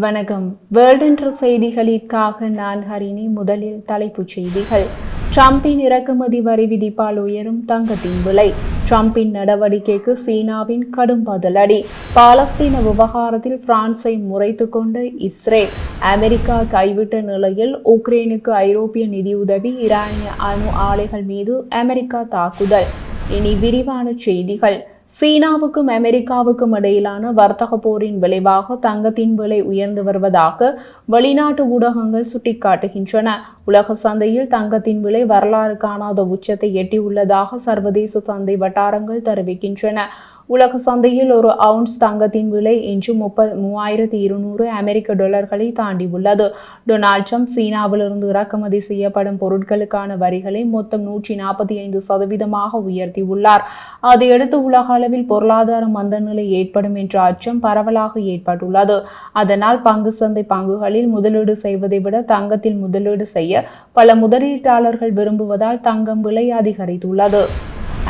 வணக்கம். வேர்ல்ட் என்ற செய்திகளுக்காக நான் ஹரிணி. முதலில் தலைப்புச் செய்திகள். ட்ரம்பின் இறக்குமதி வரி விதிப்பால் உயரும் தங்கத்தின் விலை. ட்ரம்பின் நடவடிக்கைக்கு சீனாவின் கடும் பதிலடி. பாலஸ்தீன விவகாரத்தில் பிரான்ஸை முறைத்து கொண்ட இஸ்ரேல். அமெரிக்கா கைவிட்ட நிலையில் உக்ரைனுக்கு ஐரோப்பிய நிதியுதவி. ஈரானிய அணு ஆலைகள் மீது அமெரிக்கா தாக்குதல். இனி விரிவான செய்திகள். சீனாவுக்கும் அமெரிக்காவுக்கும் இடையிலான வர்த்தக போரின் விளைவாக தங்கத்தின் விலை உயர்ந்து வருவதாக வெளிநாட்டு ஊடகங்கள் சுட்டிக்காட்டுகின்றன. உலக சந்தையில் தங்கத்தின் விலை வரலாறு காணாத உச்சத்தை எட்டியுள்ளதாக சர்வதேச சந்தை வட்டாரங்கள் தெரிவிக்கின்றன. உலக சந்தையில் ஒரு அவுன்ஸ் தங்கத்தின் விலை இன்று 3200 அமெரிக்க டாலர்களை தாண்டியுள்ளது. டொனால்ட் ட்ரம்ப் சீனாவிலிருந்து இறக்குமதி செய்யப்படும் பொருட்களுக்கான வரிகளை மொத்தம் 145% உயர்த்தியுள்ளார். அதையடுத்து உலக அளவில் பொருளாதார மந்த நிலை ஏற்படும் என்ற அச்சம் பரவலாக ஏற்பட்டுள்ளது. அதனால் பங்கு சந்தை பங்குகளில் முதலீடு செய்வதை விட தங்கத்தில் முதலீடு செய்ய பல முதலீட்டாளர்கள் விரும்புவதால் தங்கம் விலை அதிகரித்துள்ளது.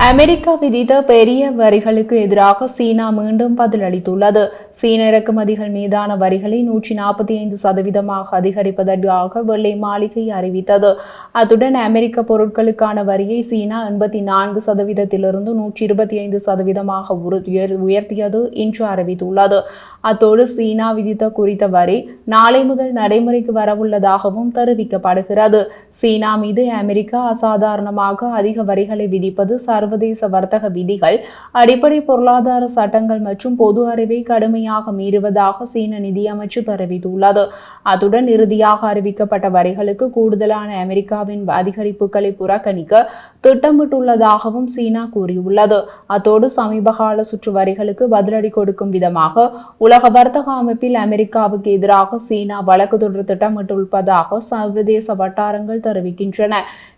அமெரிக்கா விதித்த பெரிய வரிகளுக்கு எதிராக சீனா மீண்டும் பதிலளித்துள்ளது. சீன இறக்குமதிகள் மீதான வரிகளை 145% அதிகரிப்பதற்காக வெள்ளை மாளிகை அறிவித்தது. அத்துடன் அமெரிக்க பொருட்களுக்கான வரியை சீனா 84%-இலிருந்து 125% உயர்த்தியது என்று அறிவித்துள்ளது. அத்தோடு சீனா விதித்த குறித்த வரி நாளை முதல் நடைமுறைக்கு வரவுள்ளதாகவும் தெரிவிக்கப்படுகிறது. சீனா மீது அமெரிக்கா அசாதாரணமாக அதிக வரிகளை விதிப்பது சர்வதேச வர்த்தக விதிகள், அடிப்படை பொருளாதார சட்டங்கள் மற்றும் பொது அறிவை கடுமையாக மீறுவதாக சீன நிதியமைச்சு தெரிவித்துள்ளது. அத்துடன் இறுதியாக அறிவிக்கப்பட்ட வரிகளுக்கு கூடுதலான அமெரிக்காவின் அதிகரிப்புகளை புறக்கணிக்க திட்டமிட்டுள்ளதாகவும் சீனா கூறியுள்ளது. அத்தோடு சமீபகால சுற்று வரிகளுக்கு பதிலடி கொடுக்கும் விதமாக உலக வர்த்தக அமைப்பில் அமெரிக்காவுக்கு எதிராக சீனா வழக்கு தொடர திட்டமிட்டுள்ளதாக சர்வதேச வட்டாரங்கள் தெரிவிக்கின்றன.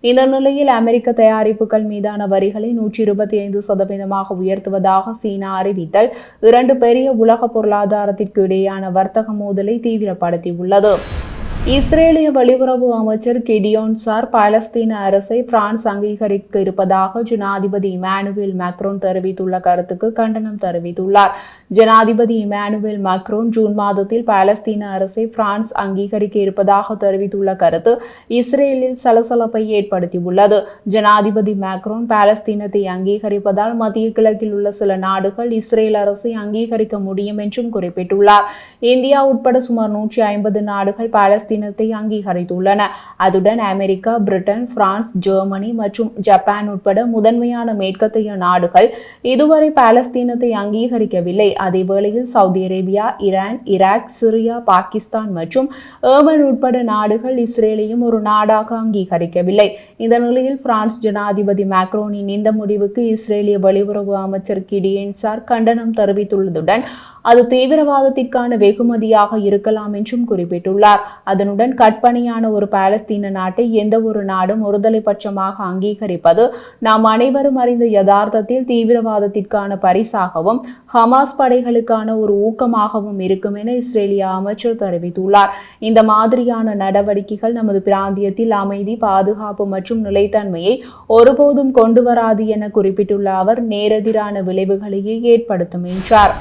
இந்த நிலையில் அமெரிக்க தயாரிப்புகள் மீதான வரிகளை 125% உயர்த்துவதாக சீனா அறிவித்தல் இரண்டு பெரிய உலக பொருளாதாரத்திற்கு இடையேயான வர்த்தக மோதலை தீவிரப்படுத்தியுள்ளது. இஸ்ரேலிய வெளியுறவு அமைச்சர் கிடியோன் சார் பாலஸ்தீன அரசை பிரான்ஸ் அங்கீகரிக்க இருப்பதாக ஜனாதிபதி இமானுவேல் மேக்ரோன் தெரிவித்துள்ள கருத்துக்கு கண்டனம் தெரிவித்துள்ளார். ஜனாதிபதி இமானுவேல் மேக்ரோன் ஜூன் மாதத்தில் பாலஸ்தீன அரசை பிரான்ஸ் அங்கீகரிக்க இருப்பதாக தெரிவித்துள்ள கருத்து இஸ்ரேலில் சலசலப்பை ஏற்படுத்தியுள்ளது. ஜனாதிபதி மேக்ரோன் பாலஸ்தீனத்தை அங்கீகரிப்பதால் மத்திய கிழக்கில் உள்ள சில நாடுகள் இஸ்ரேல் அரசை அங்கீகரிக்க முடியும் என்றும் குறிப்பிட்டுள்ளார். இந்தியா உட்பட சுமார் 150 நாடுகள் பாலஸ்தீனத்தை அங்கீகரித்துள்ளன. அதுடன் அமெரிக்கா, பிரிட்டன், பிரான்ஸ், ஜெர்மனி மற்றும் ஜப்பான் உட்பட முதன்மையான மேற்கத்திய நாடுகள் இதுவரை பாலஸ்தீனத்தை அங்கீகரிக்கவில்லை. அதேவேளையில் Saudi Arabia, Iran, Iraq, Syria, Pakistan மற்றும் ஏமன் உட்பட நாடுகள் இஸ்ரேலையும் ஒரு நாடாக அங்கீகரிக்கவில்லை. இந்த நிலையில் பிரான்ஸ் ஜனாதிபதி மேக்ரோனின் இந்த முடிவுக்கு இஸ்ரேலிய வெளியுறவு அமைச்சர் கிடியோன் சார் கண்டனம் தெரிவித்துள்ளதுடன் அது தீவிரவாதத்திற்கான வெகுமதியாக இருக்கலாம் என்றும் குறிப்பிட்டுள்ளார். அதனுடன் கற்பனையான ஒரு பாலஸ்தீன நாட்டை எந்த ஒரு நாடும் ஒருதலைபட்சமாக அங்கீகரிப்பது நாம் அனைவரும் அறிந்த யதார்த்தத்தில் தீவிரவாதத்திற்கான பரிசாகவும் ஹமாஸ் படைகளுக்கான ஒரு ஊக்கமாகவும் இருக்கும் என இஸ்ரேலிய அமைச்சர் தெரிவித்துள்ளார். இந்த மாதிரியான நடவடிக்கைகள் நமது பிராந்தியத்தில் அமைதி, பாதுகாப்பு மற்றும் நிலைத்தன்மையை ஒருபோதும் கொண்டு வராது என குறிப்பிட்டுள்ள அவர் நேரெதிரான விளைவுகளையே ஏற்படுத்தும் என்றார்.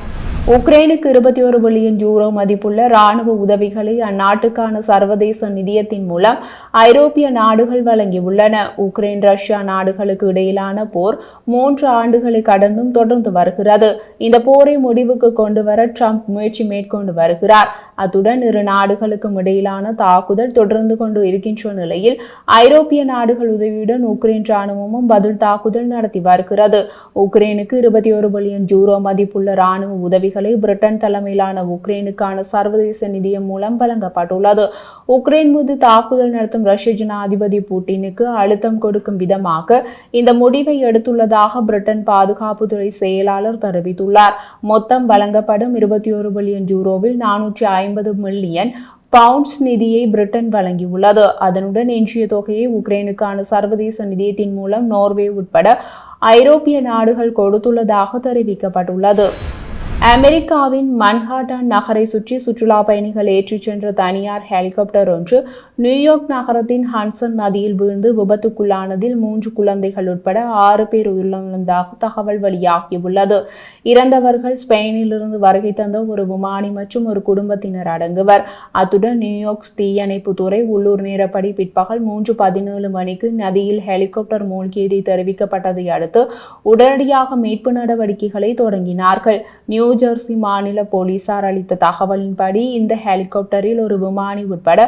உக்ரைனுக்கு 21 பில்லியன் யூரோ மதிப்புள்ள இராணுவ உதவிகளை அந்நாட்டுக்கான சர்வதேச நிதியத்தின் மூலம் ஐரோப்பிய நாடுகள் வழங்கியுள்ளன. உக்ரைன் ரஷ்யா நாடுகளுக்கு இடையிலான போர் 3 ஆண்டுகளை கடந்தும் தொடர்ந்து வருகிறது. இந்த போரை முடிவுக்கு கொண்டு வர ட்ரம்ப் முயற்சி மேற்கொண்டு வருகிறார். அத்துடன் இரு நாடுகளுக்கும் இடையிலான தாக்குதல் தொடர்ந்து கொண்டு இருக்கின்ற நிலையில் ஐரோப்பிய நாடுகள் உதவியுடன் உக்ரைன் இராணுவமும் பதில் தாக்குதல் நடத்தி வருகிறது. உக்ரைனுக்கு 21 பில்லியன் யூரோ மதிப்புள்ள இராணுவ உதவிகளை பிரிட்டன் தலைமையிலான உக்ரைனுக்கான சர்வதேச நிதியம் மூலம் வழங்கப்பட்டுள்ளது. உக்ரைன் மீது தாக்குதல் நடத்தும் ரஷ்ய ஜனாதிபதி புட்டினுக்கு அழுத்தம் கொடுக்கும் விதமாக இந்த முடிவை எடுத்துள்ளதாக பிரிட்டன் பாதுகாப்புத்துறை செயலாளர் தெரிவித்துள்ளார். மொத்தம் வழங்கப்படும் 21 பில்லியன் யூரோவில் 450 மில்லியன் பவுண்ட்ஸ் நிதியை பிரிட்டன் வழங்கியுள்ளது. அதனுடன் எஞ்சிய தொகையை உக்ரைனுக்கான சர்வதேச நிதியத்தின் மூலம் நோர்வே உட்பட ஐரோப்பிய நாடுகள் கொடுத்துள்ளதாக தெரிவிக்கப்பட்டுள்ளது. அமெரிக்காவின் மன்ஹாட்டன் நகரை சுற்றி சுற்றுலா பயணிகள் ஏற்றிச் சென்ற தனியார் ஹெலிகாப்டர் ஒன்று நியூயார்க் நகரத்தின் ஹன்சன் நதியில் வீழ்ந்து விபத்துக்குள்ளானதில் 3 குழந்தைகள் உட்பட 6 பேர் உயிரிழந்ததாக தகவல் வெளியாகியுள்ளது. இறந்தவர்கள் ஸ்பெயினிலிருந்து வருகை தந்த ஒரு விமானி மற்றும் ஒரு குடும்பத்தினர் அடங்குவர். அத்துடன் நியூயார்க் தீயணைப்புத்துறை உள்ளூர் நேரப்படி பிற்பகல் 3:17 மணிக்கு நதியில் ஹெலிகாப்டர் மூழ்கியதை தெரிவிக்கப்பட்டதை அடுத்து உடனடியாக மீட்பு நடவடிக்கைகளை தொடங்கினார்கள். நியூ ஜெர்சி மாநில போலீசார் அளித்த தகவலின்படி இந்த ஹெலிகாப்டரில் ஒரு விமானி உட்பட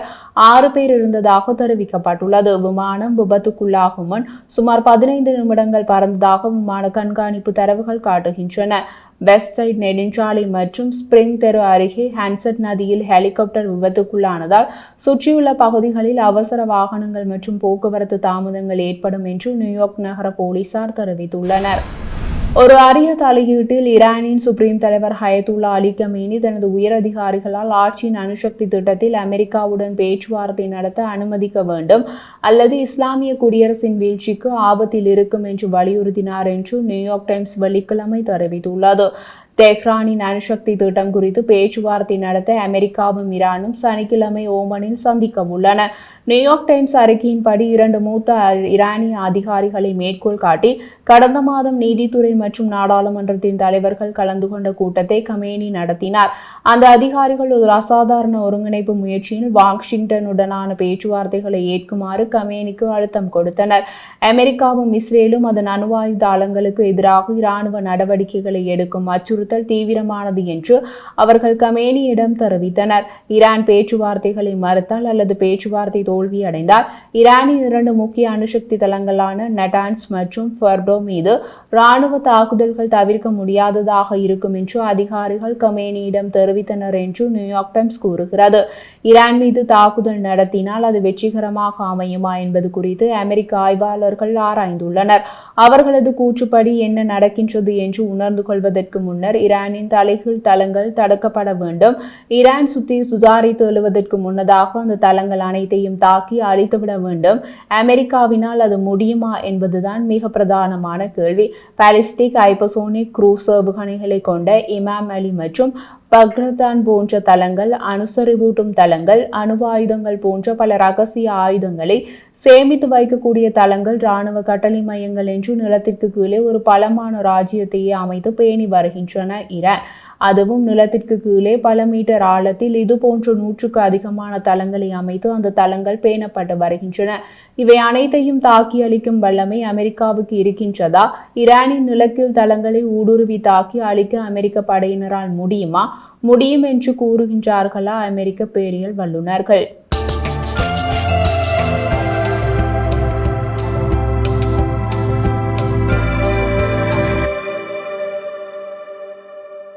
6 பேர் இருந்ததாக தெரிவிக்கப்பட்டுள்ளது. விமானம் விபத்துக்குள்ளாகும் முன் சுமார் 15 நிமிடங்கள் பறந்ததாக விமான கண்காணிப்பு தரவுகள் காட்டுகின்றன. வெஸ்ட் சைட் நெடுஞ்சாலை மற்றும் ஸ்பிரிங் தெரு அருகே ஹன்சன் நதியில் ஹெலிகாப்டர் விபத்துக்குள்ளானதால் சுற்றியுள்ள பகுதிகளில் அவசர வாகனங்கள் மற்றும் போக்குவரத்து தாமதங்கள் ஏற்படும் என்று நியூயார்க் நகர போலீசார் தெரிவித்துள்ளனர். ஒரு அரிய தலையீட்டில் ஈரானின் சுப்ரீம் தலைவர் ஹயத்துல்லா அலி கமேனி தனது உயரதிகாரிகளால் ஆட்சியின் அணுசக்தி திட்டத்தில் அமெரிக்காவுடன் பேச்சுவார்த்தை நடத்த அனுமதிக்க வேண்டும் அல்லது இஸ்லாமிய குடியரசின் வீழ்ச்சிக்கு ஆபத்தில் இருக்கும் என்று வலியுறுத்தினார் என்று நியூயார்க் டைம்ஸ் வெள்ளிக்கிழமை தெரிவித்துள்ளது. தெஹ்ரானின் அணுசக்தி திட்டம் குறித்து பேச்சுவார்த்தை நடத்த அமெரிக்காவும் ஈரானும் சனிக்கிழமை ஓமனில் சந்திக்க உள்ளன. நியூயார்க் டைம்ஸ் அறிக்கையின்படி 2 மூத்த ஈரானிய அதிகாரிகளை மேற்கோள் காட்டி கடந்த மாதம் நீதித்துறை மற்றும் நாடாளுமன்றத்தின் தலைவர்கள் கலந்து கொண்ட கூட்டத்தை கமேனி நடத்தினார். அந்த அதிகாரிகள் ஒரு அசாதாரண ஒருங்கிணைப்பு முயற்சியில் வாஷிங்டனுடனான பேச்சுவார்த்தைகளை ஏற்குமாறு கமேனிக்கு அழுத்தம் கொடுத்தனர். அமெரிக்காவும் இஸ்ரேலும் அதன் அணுவாயுத தளங்களுக்கு எதிராக இராணுவ நடவடிக்கைகளை எடுக்கும் அச்சுறுத்தல் தீவிரமானது என்று அவர்கள் கமேனியிடம் தெரிவித்தனர். ஈரான் பேச்சுவார்த்தைகளை மறுத்தால் அல்லது பேச்சுவார்த்தை தோல்வியடைந்தால் ஈரானின் 2 முக்கிய அணுசக்தி தளங்களான நட்டான்ஸ் மற்றும் ஃபர்டோ மீது இராணுவ தாக்குதல்கள் தவிர்க்க முடியாததாக இருக்கும் என்று அதிகாரிகள் கமேனியிடம் தெரிவித்தனர் என்று நியூயார்க் டைம்ஸ் கூறுகிறது. ஈரான் மீது தாக்குதல் நடத்தினால் அது வெற்றிகரமாக அமையுமா என்பது குறித்து அமெரிக்க ஆய்வாளர்கள் ஆராய்ந்துள்ளனர். அவர்களது கூற்றுப்படி என்ன நடக்கின்றது என்று உணர்ந்து கொள்வதற்கு முன்னர் ஈரானின் தலைகீழ் தளங்கள் தடுக்கப்பட வேண்டும். ஈரான் சுதாரித்து எழுவதற்கு முன்னதாக அந்த தளங்கள் அனைத்தையும் தாக்கி அழித்துவிட வேண்டும். அமெரிக்காவினால் அது முடியுமா என்பதுதான் மிக பிரதானமான கேள்வி. பாலிஸ்டிக் ஹைப்பர்சோனிக் குரூஸ் ஏவுகணைகளை கொண்ட இமாம் அலி மற்றும் பக்ரதான் போன்ற தளங்கள், அணுசரிவூட்டும் தளங்கள், அணுவாயுதங்கள் போன்ற பல ரகசிய ஆயுதங்களை சேமித்து வைக்கக்கூடிய தளங்கள், இராணுவ கட்டளை மையங்கள் என்று நிலத்திற்கு கீழே ஒரு பலமான ராஜ்யத்தையே அமைத்து பேணி வருகின்றன ஈரான். அதுவும் நிலத்திற்கு கீழே பல மீட்டர் ஆழத்தில் இதுபோன்ற 100க்கு அதிகமான தளங்களை அமைத்து அந்த தளங்கள் பேணப்பட்டு வருகின்றன. இவை அனைத்தையும் தாக்கி அளிக்கும் வல்லமை அமெரிக்காவுக்கு இருக்கின்றதா? ஈரானின் நிலக்கீழ் தளங்களை ஊடுருவி தாக்கி அழிக்க அமெரிக்க படையினரால் முடியுமா? முடியும் என்று கூறுகின்றார்களா அமெரிக்க பேரியல் வல்லுநர்கள்?